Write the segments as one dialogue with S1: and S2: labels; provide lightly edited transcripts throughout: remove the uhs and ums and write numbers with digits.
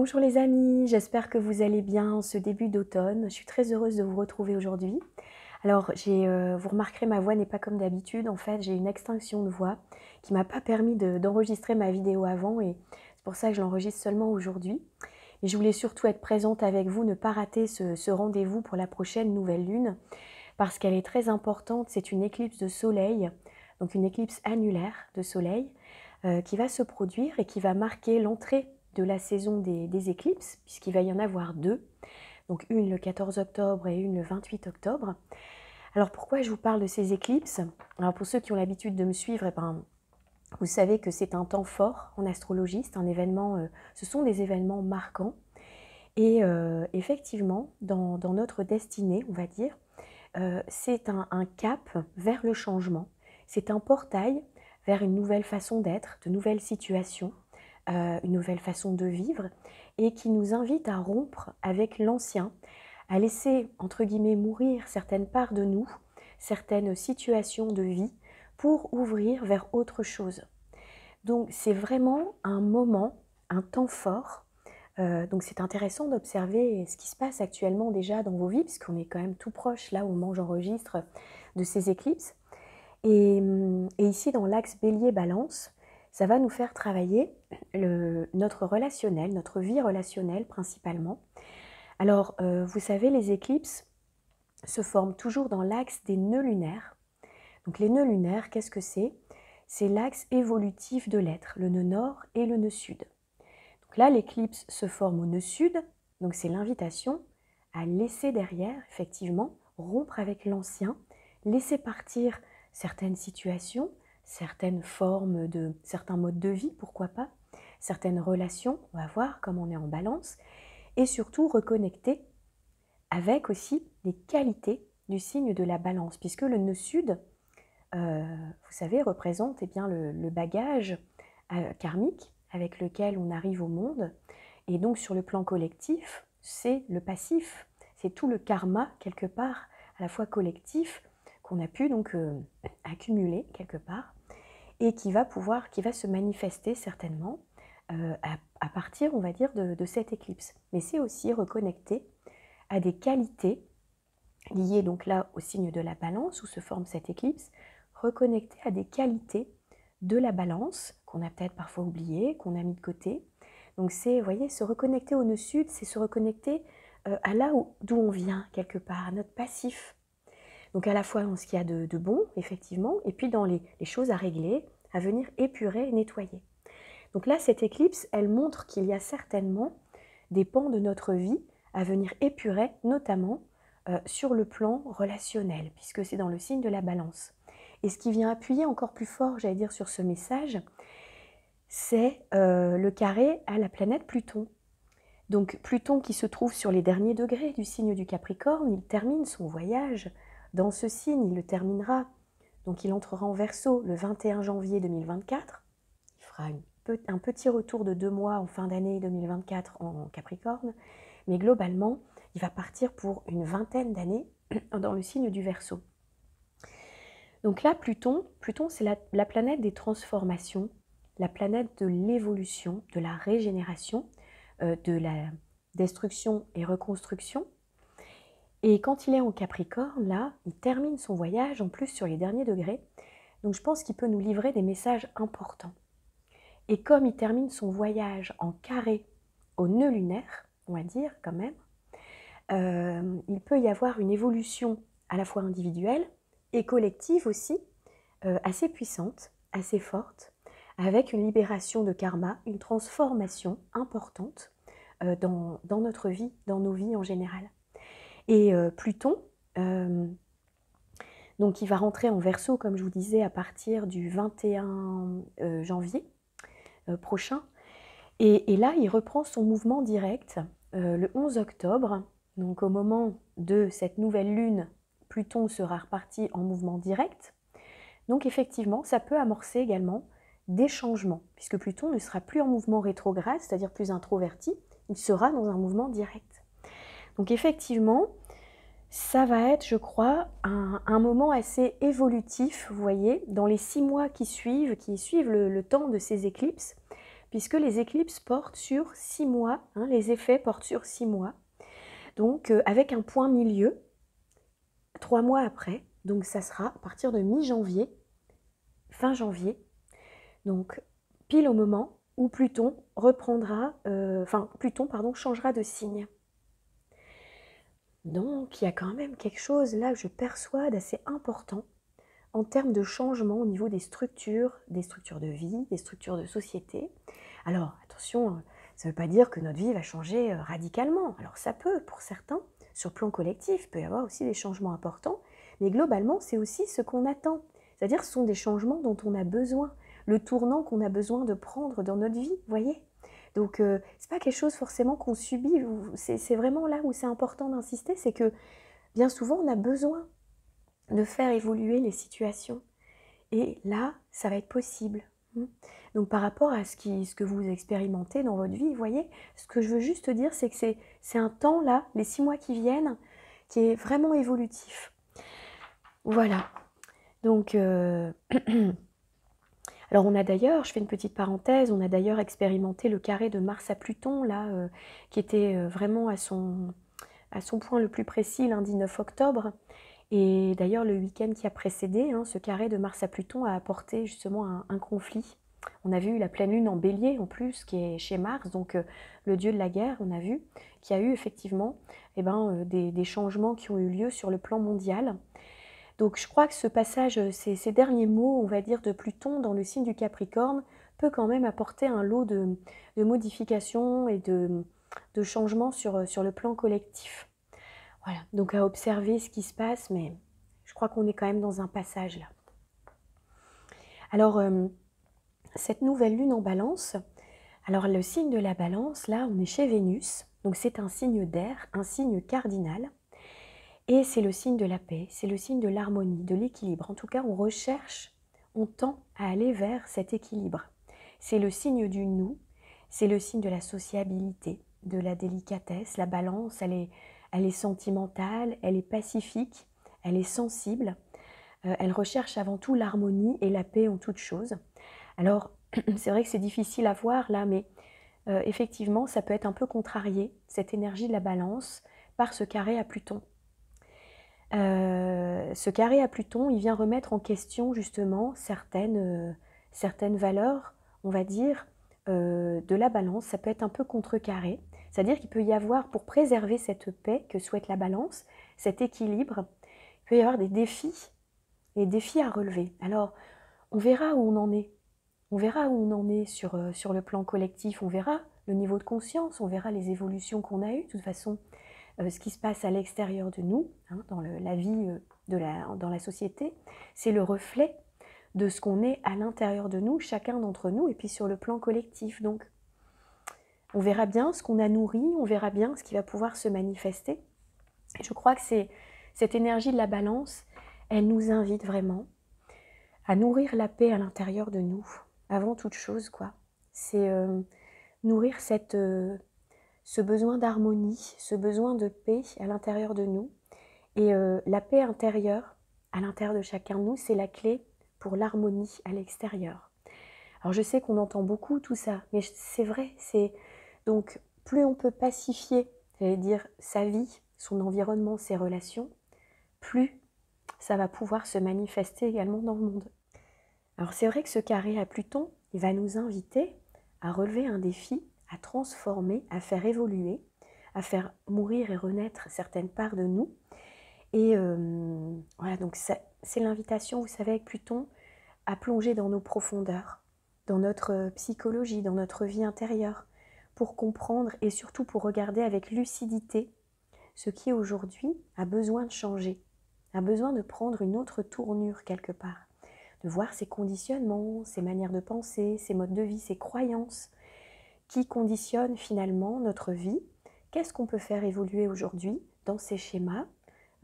S1: Bonjour les amis, j'espère que vous allez bien en ce début d'automne. Je suis très heureuse de vous retrouver aujourd'hui. Alors, vous remarquerez, ma voix n'est pas comme d'habitude. En fait, j'ai une extinction de voix qui m'a pas permis d'enregistrer ma vidéo avant et c'est pour ça que je l'enregistre seulement aujourd'hui. Et je voulais surtout être présente avec vous, ne pas rater ce rendez-vous pour la prochaine nouvelle lune parce qu'elle est très importante. C'est une éclipse de soleil, donc une éclipse annulaire de soleil qui va se produire et qui va marquer l'entrée de la saison des éclipses, puisqu'il va y en avoir deux, donc une le 14 octobre et une le 28 octobre. Alors pourquoi je vous parle de ces éclipses? Alors pour ceux qui ont l'habitude de me suivre, vous savez que c'est un temps fort en astrologie, c'est un événement, ce sont des événements marquants, et effectivement, dans notre destinée, on va dire, c'est un cap vers le changement, c'est un portail vers une nouvelle façon d'être, de nouvelles situations, une nouvelle façon de vivre et qui nous invite à rompre avec l'ancien, à laisser, entre guillemets, mourir certaines parts de nous, certaines situations de vie pour ouvrir vers autre chose. Donc c'est vraiment un moment, un temps fort. Donc c'est intéressant d'observer ce qui se passe actuellement déjà dans vos vies, puisqu'on est quand même tout proche là au moment où j'enregistre de ces éclipses. Et ici dans l'axe Bélier-Balance, ça va nous faire travailler notre relationnel, notre vie relationnelle principalement. Alors, vous savez, les éclipses se forment toujours dans l'axe des nœuds lunaires. Donc les nœuds lunaires, qu'est-ce que c'est? C'est l'axe évolutif de l'être, le nœud nord et le nœud sud. Donc là, l'éclipse se forme au nœud sud, donc c'est l'invitation à laisser derrière, effectivement, rompre avec l'ancien, laisser partir certaines situations, certaines formes de certains modes de vie, pourquoi pas, certaines relations, on va voir comme on est en balance, et surtout reconnecter avec aussi les qualités du signe de la balance, puisque le nœud sud, vous savez, représente bien, le bagage karmique avec lequel on arrive au monde, et donc sur le plan collectif, c'est le passif, c'est tout le karma quelque part, à la fois collectif, qu'on a pu donc accumuler quelque part, et qui va se manifester certainement à partir, on va dire, de cette éclipse. Mais c'est aussi reconnecter à des qualités liées donc là au signe de la balance où se forme cette éclipse, reconnecter à des qualités de la balance qu'on a peut-être parfois oubliées, qu'on a mis de côté. Donc c'est, vous voyez, se reconnecter au nœud sud, c'est se reconnecter à là d'où on vient quelque part, à notre passif. Donc à la fois dans ce qu'il y a de bon, effectivement, et puis dans les choses à régler, à venir épurer et nettoyer. Donc là, cette éclipse, elle montre qu'il y a certainement des pans de notre vie à venir épurer, notamment sur le plan relationnel, puisque c'est dans le signe de la balance. Et ce qui vient appuyer encore plus fort, j'allais dire, sur ce message, c'est le carré à la planète Pluton. Donc Pluton qui se trouve sur les derniers degrés du signe du Capricorne, il termine son voyage dans ce signe, il le terminera. Donc il entrera en Verseau le 21 janvier 2024. Il fera un petit retour de 2 mois en fin d'année 2024 en Capricorne. Mais globalement, il va partir pour une vingtaine d'années dans le signe du Verseau. Donc là, Pluton c'est la planète des transformations, la planète de l'évolution, de la régénération, de la destruction et reconstruction. Et quand il est en Capricorne, là, il termine son voyage, en plus sur les derniers degrés. Donc je pense qu'il peut nous livrer des messages importants. Et comme il termine son voyage en carré au nœud lunaire, on va dire quand même, il peut y avoir une évolution à la fois individuelle et collective aussi, assez puissante, assez forte, avec une libération de karma, une transformation importante dans notre vie, dans nos vies en général. Et Pluton, donc il va rentrer en Verseau, comme je vous disais, à partir du 21 janvier prochain. Et là, il reprend son mouvement direct le 11 octobre. Donc au moment de cette nouvelle lune, Pluton sera reparti en mouvement direct. Donc effectivement, ça peut amorcer également des changements, puisque Pluton ne sera plus en mouvement rétrograde, c'est-à-dire plus introverti, il sera dans un mouvement direct. Donc effectivement, ça va être, je crois, un moment assez évolutif, vous voyez, dans les 6 mois qui suivent le temps de ces éclipses, puisque les éclipses portent sur 6 mois, hein, les effets portent sur 6 mois, donc avec un point milieu, 3 mois après, donc ça sera à partir de mi-janvier, fin janvier, donc pile au moment où Pluton reprendra, Pluton pardon, changera de signe. Donc il y a quand même quelque chose là que je perçois d'assez important en termes de changement au niveau des structures de vie, des structures de société. Alors attention, ça ne veut pas dire que notre vie va changer radicalement. Alors ça peut pour certains, sur le plan collectif, il peut y avoir aussi des changements importants, mais globalement c'est aussi ce qu'on attend. C'est-à-dire ce sont des changements dont on a besoin, le tournant qu'on a besoin de prendre dans notre vie, vous voyez. Donc c'est pas quelque chose forcément qu'on subit, c'est vraiment là où c'est important d'insister, c'est que bien souvent on a besoin de faire évoluer les situations. Et là, ça va être possible. Donc par rapport à ce que vous expérimentez dans votre vie, vous voyez, ce que je veux juste dire, c'est que c'est un temps là, les 6 mois qui viennent, qui est vraiment évolutif. Voilà. Donc, alors on a d'ailleurs, je fais une petite parenthèse, on a d'ailleurs expérimenté le carré de Mars à Pluton, là, qui était vraiment à son point le plus précis, lundi 9 octobre. Et d'ailleurs, le week-end qui a précédé, hein, ce carré de Mars à Pluton a apporté justement un conflit. On a vu la pleine lune en bélier en plus, qui est chez Mars, donc le dieu de la guerre, on a vu, qui a eu effectivement des changements qui ont eu lieu sur le plan mondial. Donc je crois que ce passage, ces derniers mots, on va dire, de Pluton dans le signe du Capricorne, peut quand même apporter un lot de modifications et de changements sur le plan collectif. Voilà, donc à observer ce qui se passe, mais je crois qu'on est quand même dans un passage là. Alors, cette nouvelle lune en balance, alors le signe de la balance, là, on est chez Vénus, donc c'est un signe d'air, un signe cardinal, et c'est le signe de la paix, c'est le signe de l'harmonie, de l'équilibre. En tout cas, on recherche, on tend à aller vers cet équilibre. C'est le signe du nous, c'est le signe de la sociabilité, de la délicatesse. La balance, elle est sentimentale, elle est pacifique, elle est sensible. Elle recherche avant tout l'harmonie et la paix en toute chose. Alors, c'est vrai que c'est difficile à voir là, mais effectivement, ça peut être un peu contrarié, cette énergie de la balance, par ce carré à Pluton. Ce carré à Pluton, il vient remettre en question justement certaines valeurs, on va dire, de la balance. Ça peut être un peu contrecarré, c'est-à-dire qu'il peut y avoir, pour préserver cette paix que souhaite la balance, cet équilibre, il peut y avoir des défis à relever. Alors, on verra où on en est. On verra où on en est sur le plan collectif, on verra le niveau de conscience, on verra les évolutions qu'on a eues. De toute façon, ce qui se passe à l'extérieur de nous, hein, dans la vie dans la société, c'est le reflet de ce qu'on est à l'intérieur de nous, chacun d'entre nous, et puis sur le plan collectif. Donc, on verra bien ce qu'on a nourri, on verra bien ce qui va pouvoir se manifester. Et je crois que c'est cette énergie de la balance, elle nous invite vraiment à nourrir la paix à l'intérieur de nous, avant toute chose, quoi. C'est nourrir ce besoin d'harmonie, ce besoin de paix à l'intérieur de nous. Et la paix intérieure, à l'intérieur de chacun de nous, c'est la clé pour l'harmonie à l'extérieur. Alors je sais qu'on entend beaucoup tout ça, mais c'est vrai, donc plus on peut pacifier, j'allais dire, sa vie, son environnement, ses relations, plus ça va pouvoir se manifester également dans le monde. Alors c'est vrai que ce carré à Pluton, il va nous inviter à relever un défi, à transformer, à faire évoluer, à faire mourir et renaître certaines parts de nous. Et voilà, donc c'est l'invitation, vous savez, avec Pluton, à plonger dans nos profondeurs, dans notre psychologie, dans notre vie intérieure, pour comprendre et surtout pour regarder avec lucidité ce qui aujourd'hui a besoin de changer, a besoin de prendre une autre tournure quelque part, de voir ses conditionnements, ses manières de penser, ses modes de vie, ses croyances, qui conditionnent finalement notre vie. Qu'est-ce qu'on peut faire évoluer aujourd'hui dans ces schémas,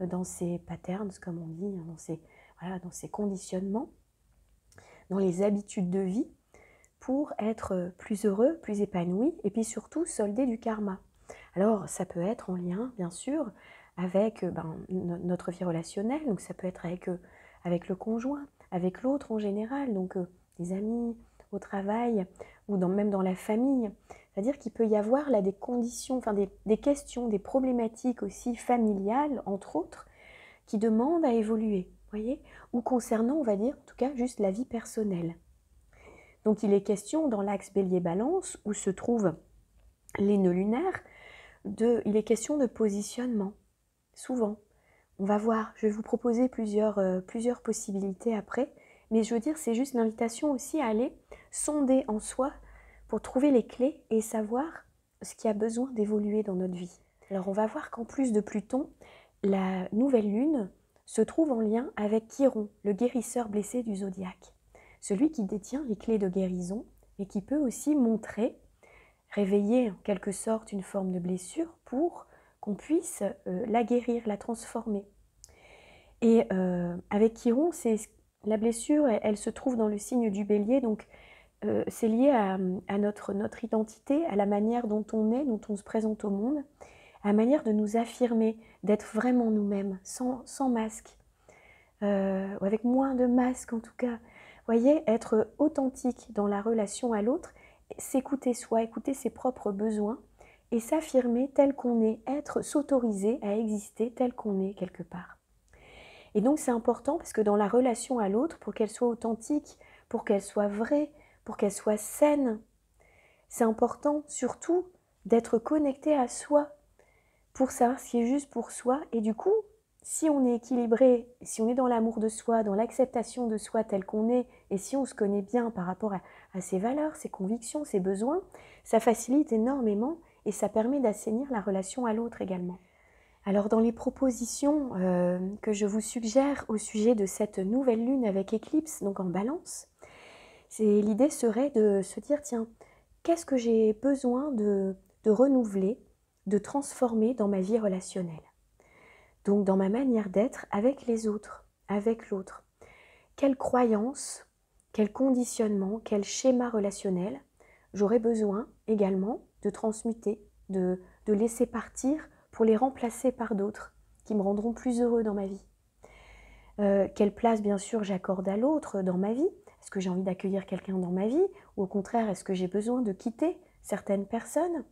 S1: dans ces patterns, comme on dit, dans ces conditionnements, dans les habitudes de vie, pour être plus heureux, plus épanoui, et puis surtout solder du karma. Alors ça peut être en lien, bien sûr, avec notre vie relationnelle, donc ça peut être avec le conjoint, avec l'autre en général, donc des amis, au travail ou même dans la famille. C'est-à-dire qu'il peut y avoir là des conditions, enfin des questions, des problématiques aussi familiales, entre autres, qui demandent à évoluer, voyez, ou concernant, on va dire, en tout cas, juste la vie personnelle. Donc il est question dans l'axe Bélier-Balance, où se trouvent les nœuds lunaires, il est question de positionnement, souvent. On va voir, je vais vous proposer plusieurs possibilités après, mais je veux dire, c'est juste l'invitation aussi à aller sonder en soi pour trouver les clés et savoir ce qui a besoin d'évoluer dans notre vie. Alors on va voir qu'en plus de Pluton, la nouvelle lune se trouve en lien avec Chiron, le guérisseur blessé du zodiaque. Celui qui détient les clés de guérison et qui peut aussi montrer, réveiller en quelque sorte une forme de blessure pour qu'on puisse la guérir, la transformer. Et avec Chiron, la blessure, elle se trouve dans le signe du Bélier, donc c'est lié à notre identité, à la manière dont on est, dont on se présente au monde, à la manière de nous affirmer, d'être vraiment nous-mêmes, sans masque, avec moins de masque en tout cas. Voyez, être authentique dans la relation à l'autre, s'écouter soi, écouter ses propres besoins et s'affirmer tel qu'on est, s'autoriser à exister tel qu'on est quelque part. Et donc c'est important parce que dans la relation à l'autre, pour qu'elle soit authentique, pour qu'elle soit vraie, pour qu'elle soit saine, c'est important surtout d'être connecté à soi pour savoir ce qui est juste pour soi. Et du coup, si on est équilibré, si on est dans l'amour de soi, dans l'acceptation de soi tel qu'on est, et si on se connaît bien par rapport à ses valeurs, ses convictions, ses besoins, ça facilite énormément et ça permet d'assainir la relation à l'autre également. Alors dans les propositions que je vous suggère au sujet de cette nouvelle lune avec éclipse, donc en balance, l'idée serait de se dire, tiens, qu'est-ce que j'ai besoin de renouveler, de transformer dans ma vie relationnelle? Donc dans ma manière d'être avec les autres, avec l'autre. Quelles croyances, quel conditionnement, quel schéma relationnel j'aurais besoin également de transmuter, de laisser partir pour les remplacer par d'autres qui me rendront plus heureux dans ma vie. Quelle place bien sûr j'accorde à l'autre dans ma vie? Est-ce que j'ai envie d'accueillir quelqu'un dans ma vie? Ou au contraire, est-ce que j'ai besoin de quitter certaines personnes?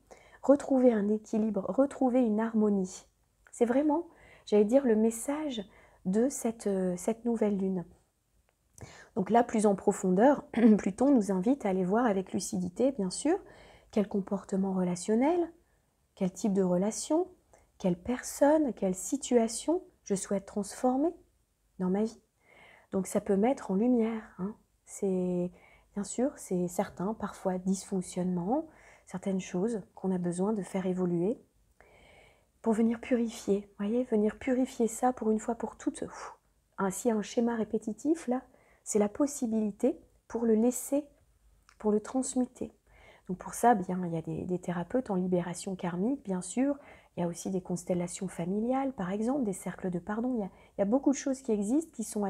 S1: Retrouver un équilibre, retrouver une harmonie. C'est vraiment, j'allais dire, le message de cette nouvelle lune. Donc là, plus en profondeur, Pluton nous invite à aller voir avec lucidité, bien sûr, quel comportement relationnel, quel type de relation, quelle personne, quelle situation je souhaite transformer dans ma vie. Donc ça peut mettre en lumière, hein. C'est bien sûr, c'est certain, parfois dysfonctionnement, certaines choses qu'on a besoin de faire évoluer pour venir purifier, voyez, venir purifier ça pour une fois pour toutes. Ainsi un schéma répétitif là, c'est la possibilité pour le laisser, pour le transmuter. Donc pour ça, bien, il y a des thérapeutes en libération karmique, bien sûr. Il y a aussi des constellations familiales, par exemple, des cercles de pardon. Il y a beaucoup de choses qui existent, qui sont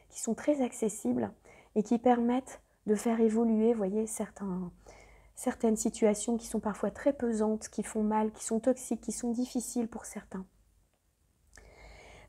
S1: qui sont très accessibles et qui permettent de faire évoluer, voyez, certaines situations qui sont parfois très pesantes, qui font mal, qui sont toxiques, qui sont difficiles pour certains.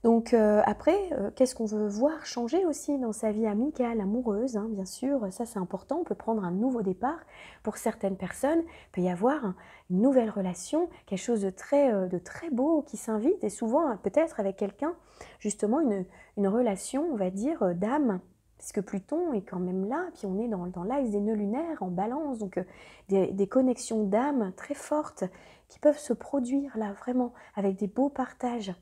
S1: Donc après, qu'est-ce qu'on veut voir changer aussi dans sa vie amicale, amoureuse, hein, bien sûr, ça c'est important, on peut prendre un nouveau départ. Pour certaines personnes, il peut y avoir une nouvelle relation, quelque chose de très beau qui s'invite, et souvent peut-être avec quelqu'un, justement une relation, on va dire, d'âme, puisque Pluton est quand même là, puis on est dans l'axe des nœuds lunaires, en balance, donc des connexions d'âme très fortes qui peuvent se produire là, vraiment, avec des beaux partages.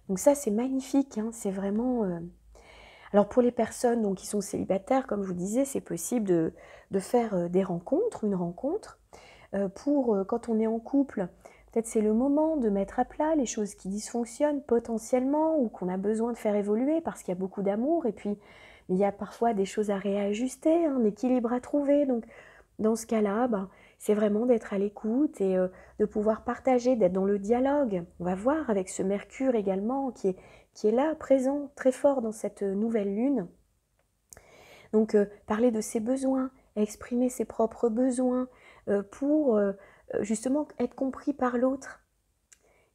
S1: Donc ça, c'est magnifique, hein, c'est vraiment... Alors pour les personnes donc, qui sont célibataires, comme je vous disais, c'est possible de faire des rencontres, une rencontre. Quand on est en couple, peut-être c'est le moment de mettre à plat les choses qui dysfonctionnent potentiellement ou qu'on a besoin de faire évoluer parce qu'il y a beaucoup d'amour et puis il y a parfois des choses à réajuster, un équilibre à trouver. Donc dans ce cas-là, c'est vraiment d'être à l'écoute et de pouvoir partager, d'être dans le dialogue. On va voir avec ce Mercure également qui est là, présent, très fort dans cette nouvelle lune. Donc parler de ses besoins, exprimer ses propres besoins pour justement être compris par l'autre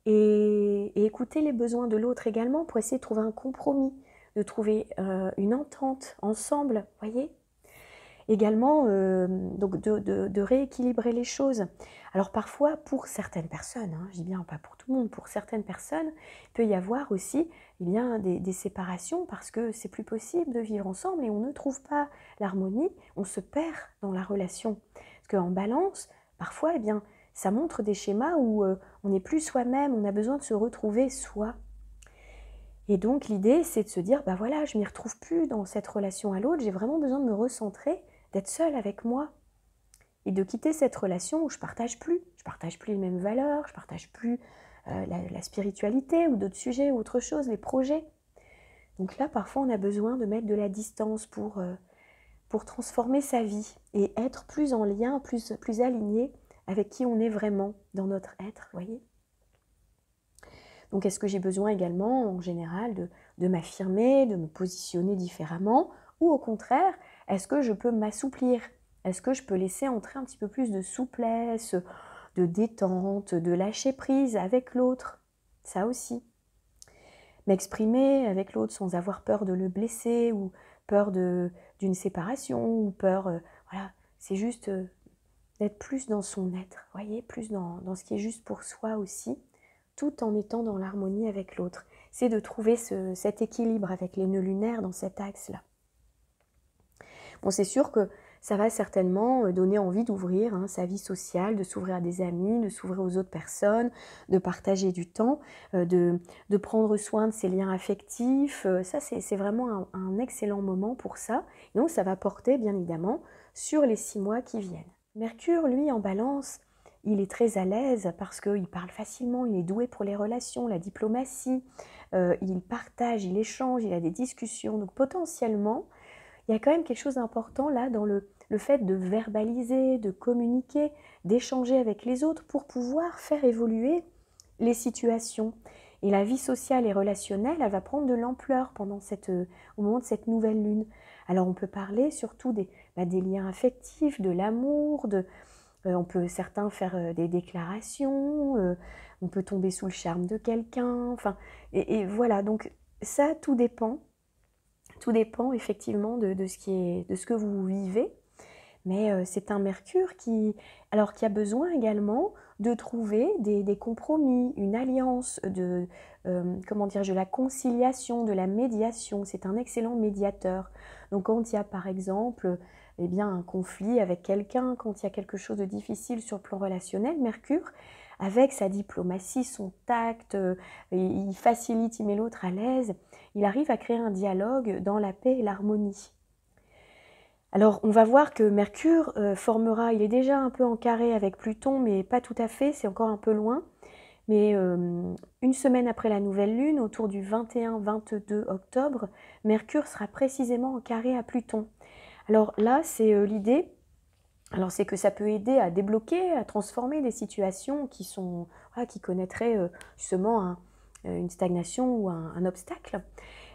S1: et écouter les besoins de l'autre également pour essayer de trouver un compromis, de trouver une entente ensemble, voyez. Également, donc de rééquilibrer les choses. Alors parfois, pour certaines personnes, hein, je dis bien pas pour tout le monde, pour certaines personnes, il peut y avoir aussi des séparations parce que c'est plus possible de vivre ensemble et on ne trouve pas l'harmonie, on se perd dans la relation. Parce qu'en balance, parfois, ça montre des schémas où on n'est plus soi-même, on a besoin de se retrouver soi. Et donc l'idée, c'est de se dire, bah voilà, je m'y retrouve plus dans cette relation à l'autre, j'ai vraiment besoin de me recentrer, d'être seule avec moi et de quitter cette relation où je partage plus les mêmes valeurs, je partage plus la spiritualité ou d'autres sujets ou autre chose, les projets. Donc là, parfois, on a besoin de mettre de la distance pour transformer sa vie et être plus en lien, plus aligné avec qui on est vraiment dans notre être, voyez. Donc est-ce que j'ai besoin également, en général, de m'affirmer, de me positionner différemment, ou au contraire, est-ce que je peux m'assouplir? Est-ce que je peux laisser entrer un petit peu plus de souplesse, de détente, de lâcher prise avec l'autre? Ça aussi. M'exprimer avec l'autre sans avoir peur de le blesser, ou peur d'une séparation, ou peur... voilà, c'est juste d'être plus dans son être, voyez, plus dans ce qui est juste pour soi aussi, tout en étant dans l'harmonie avec l'autre. C'est de trouver cet équilibre avec les nœuds lunaires dans cet axe-là. Bon, c'est sûr que ça va certainement donner envie d'ouvrir sa vie sociale, de s'ouvrir à des amis, de s'ouvrir aux autres personnes, de partager du temps, de prendre soin de ses liens affectifs. Ça, c'est vraiment un excellent moment pour ça. Et donc, ça va porter, bien évidemment, sur les 6 mois qui viennent. Mercure, lui, en balance, il est très à l'aise parce qu'il parle facilement, il est doué pour les relations, la diplomatie, il partage, il échange, il a des discussions. Donc potentiellement, il y a quand même quelque chose d'important là dans le fait de verbaliser, de communiquer, d'échanger avec les autres pour pouvoir faire évoluer les situations. Et la vie sociale et relationnelle, elle va prendre de l'ampleur au moment de cette nouvelle lune. Alors on peut parler surtout des liens affectifs, de l'amour, on peut certains faire des déclarations, on peut tomber sous le charme de quelqu'un, enfin, et voilà, donc ça, tout dépend effectivement de ce que vous vivez, mais c'est un Mercure qui a besoin également de trouver des compromis, une alliance, de la conciliation, de la médiation. C'est un excellent médiateur. Donc quand il y a par exemple un conflit avec quelqu'un, quand il y a quelque chose de difficile sur le plan relationnel, Mercure, avec sa diplomatie, son tact, il facilite, il met l'autre à l'aise, il arrive à créer un dialogue dans la paix et l'harmonie. Alors, on va voir que Mercure il est déjà un peu en carré avec Pluton, mais pas tout à fait, c'est encore un peu loin. Mais une semaine après la nouvelle lune, autour du 21-22 octobre, Mercure sera précisément en carré à Pluton. Alors là, c'est l'idée, c'est que ça peut aider à débloquer, à transformer des situations qui connaîtraient justement une stagnation ou un obstacle.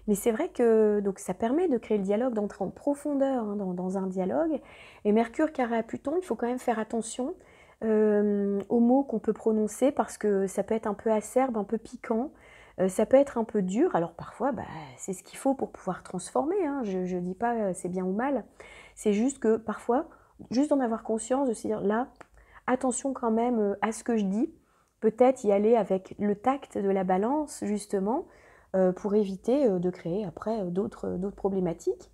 S1: Mais c'est vrai que donc, ça permet de créer le dialogue, d'entrer en profondeur dans un dialogue. Et Mercure carré à Pluton, il faut quand même faire attention aux mots qu'on peut prononcer parce que ça peut être un peu acerbe, un peu piquant, ça peut être un peu dur. Alors parfois, c'est ce qu'il faut pour pouvoir transformer. Je ne dis pas c'est bien ou mal. C'est juste que parfois, juste d'en avoir conscience, de se dire là, attention quand même à ce que je dis. Peut-être y aller avec le tact de la balance, justement, pour éviter de créer après d'autres problématiques.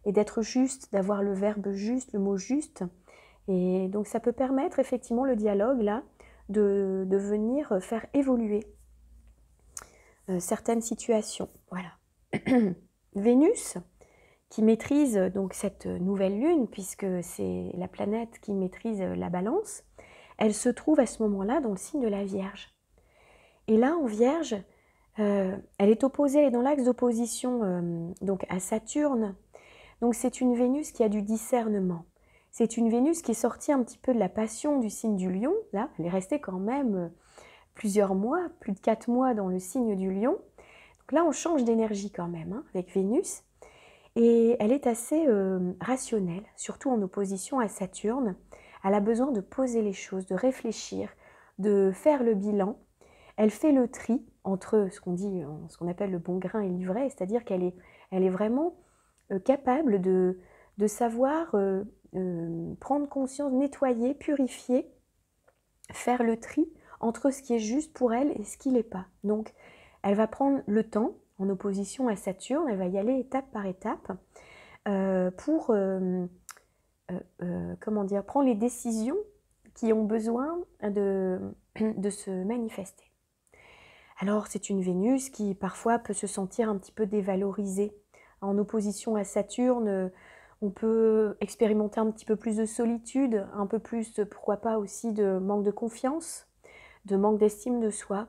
S1: Et d'être juste, d'avoir le verbe juste, le mot juste. Et donc ça peut permettre effectivement le dialogue là de venir faire évoluer certaines situations. Voilà. Vénus, qui maîtrise donc cette nouvelle lune, puisque c'est la planète qui maîtrise la balance, elle se trouve à ce moment-là dans le signe de la Vierge. Et là, en Vierge, elle est opposée, elle est dans l'axe d'opposition donc à Saturne. Donc c'est une Vénus qui a du discernement. C'est une Vénus qui est sortie un petit peu de la passion du signe du Lion. Là, elle est restée quand même plusieurs mois, plus de 4 mois dans le signe du Lion. Donc là, on change d'énergie quand même avec Vénus. Et elle est assez rationnelle, surtout en opposition à Saturne. Elle a besoin de poser les choses, de réfléchir, de faire le bilan. Elle fait le tri entre ce qu'on appelle le bon grain et l'ivraie, c'est-à-dire qu'elle est vraiment capable de savoir prendre conscience, nettoyer, purifier, faire le tri entre ce qui est juste pour elle et ce qui l'est pas. Donc, elle va prendre le temps, en opposition à Saturne, elle va y aller étape par étape pour comment dire, prendre les décisions qui ont besoin de se manifester. Alors, c'est une Vénus qui parfois peut se sentir un petit peu dévalorisée. En opposition à Saturne, on peut expérimenter un petit peu plus de solitude, un peu plus, pourquoi pas aussi, de manque de confiance, de manque d'estime de soi.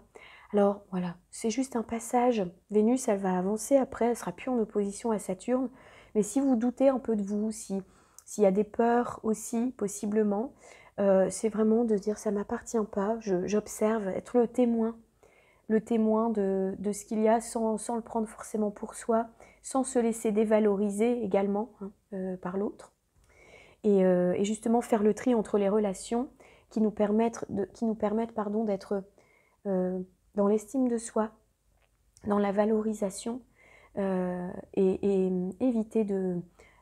S1: Alors voilà, c'est juste un passage. Vénus, elle va avancer après, elle sera plus en opposition à Saturne. Mais si vous doutez un peu de vous, s'il y a des peurs aussi, possiblement, c'est vraiment de dire ça ne m'appartient pas, j'observe, être le témoin de ce qu'il y a sans le prendre forcément pour soi, sans se laisser dévaloriser également par l'autre. Et justement faire le tri entre les relations qui nous permettent d'être dans l'estime de soi, dans la valorisation et éviter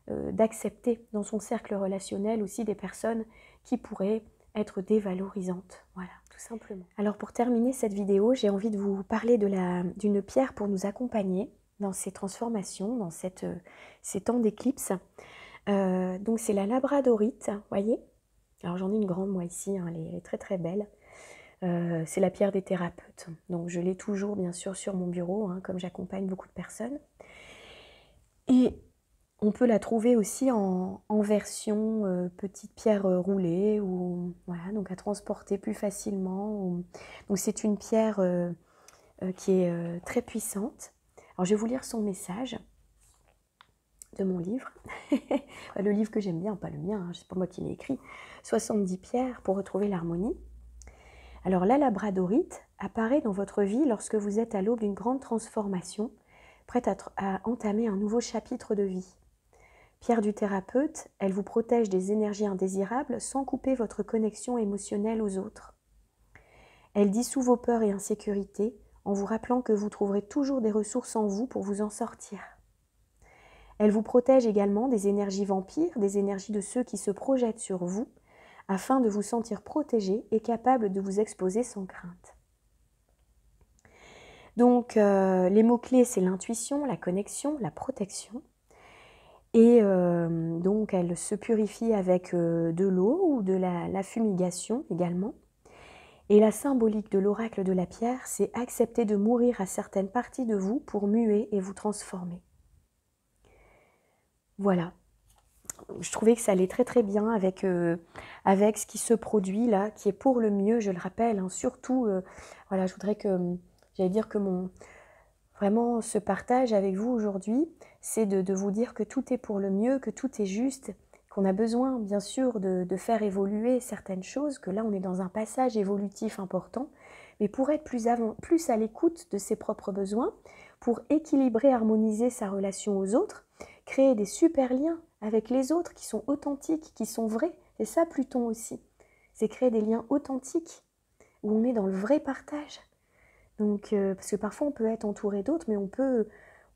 S1: d'accepter dans son cercle relationnel aussi des personnes qui pourraient être dévalorisantes. Voilà, tout simplement. Alors pour terminer cette vidéo, j'ai envie de vous parler d'une pierre pour nous accompagner dans ces transformations, dans ces temps d'éclipse. Donc c'est la labradorite, vous voyez. Alors j'en ai une grande moi ici, hein, elle est très très belle. C'est la pierre des thérapeutes. Donc je l'ai toujours bien sûr sur mon bureau, hein, comme j'accompagne beaucoup de personnes. Et on peut la trouver aussi en version petite pierre roulée, ou voilà, donc à transporter plus facilement. Donc c'est une pierre qui est très puissante. Alors je vais vous lire son message de mon livre, le livre que j'aime bien, pas le mien, hein, c'est pas moi qui l'ai écrit, 70 pierres pour retrouver l'harmonie. Alors la labradorite apparaît dans votre vie lorsque vous êtes à l'aube d'une grande transformation, prête à entamer un nouveau chapitre de vie. Pierre du thérapeute, elle vous protège des énergies indésirables sans couper votre connexion émotionnelle aux autres. Elle dissout vos peurs et insécurités en vous rappelant que vous trouverez toujours des ressources en vous pour vous en sortir. Elle vous protège également des énergies vampires, des énergies de ceux qui se projettent sur vous, afin de vous sentir protégé et capable de vous exposer sans crainte. Donc, les mots-clés, c'est l'intuition, la connexion, la protection. Et donc, elle se purifie avec de l'eau ou de la fumigation également. Et la symbolique de l'oracle de la pierre, c'est accepter de mourir à certaines parties de vous pour muer et vous transformer. Voilà. Je trouvais que ça allait très très bien avec ce qui se produit là, qui est pour le mieux, je le rappelle, hein, surtout, voilà, je voudrais j'allais dire que vraiment ce partage avec vous aujourd'hui, c'est de vous dire que tout est pour le mieux, que tout est juste, qu'on a besoin bien sûr de faire évoluer certaines choses, que là on est dans un passage évolutif important, mais pour être plus à l'écoute de ses propres besoins, pour équilibrer, harmoniser sa relation aux autres, créer des super liens avec les autres qui sont authentiques, qui sont vrais. C'est ça Pluton aussi. C'est créer des liens authentiques où on est dans le vrai partage. Donc, parce que parfois on peut être entouré d'autres, mais on peut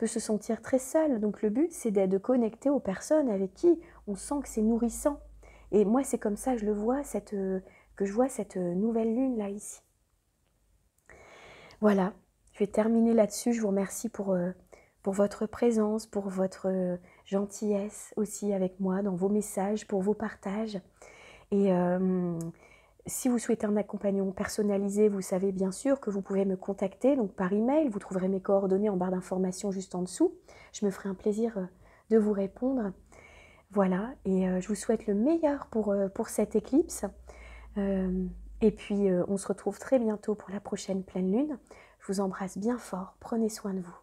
S1: se sentir très seul. Donc le but, c'est de connecter aux personnes avec qui on sent que c'est nourrissant. Et moi, c'est comme ça que je le vois, que je vois cette nouvelle lune là ici. Voilà, je vais terminer là-dessus. Je vous remercie pour votre présence, pour votre gentillesse aussi avec moi dans vos messages, pour vos partages. Et si vous souhaitez un accompagnement personnalisé, vous savez bien sûr que vous pouvez me contacter donc par email. Vous trouverez mes coordonnées en barre d'informations juste en dessous. Je me ferai un plaisir de vous répondre. Voilà, et je vous souhaite le meilleur pour cette éclipse. Et puis on se retrouve très bientôt pour la prochaine pleine lune. Je vous embrasse bien fort. Prenez soin de vous.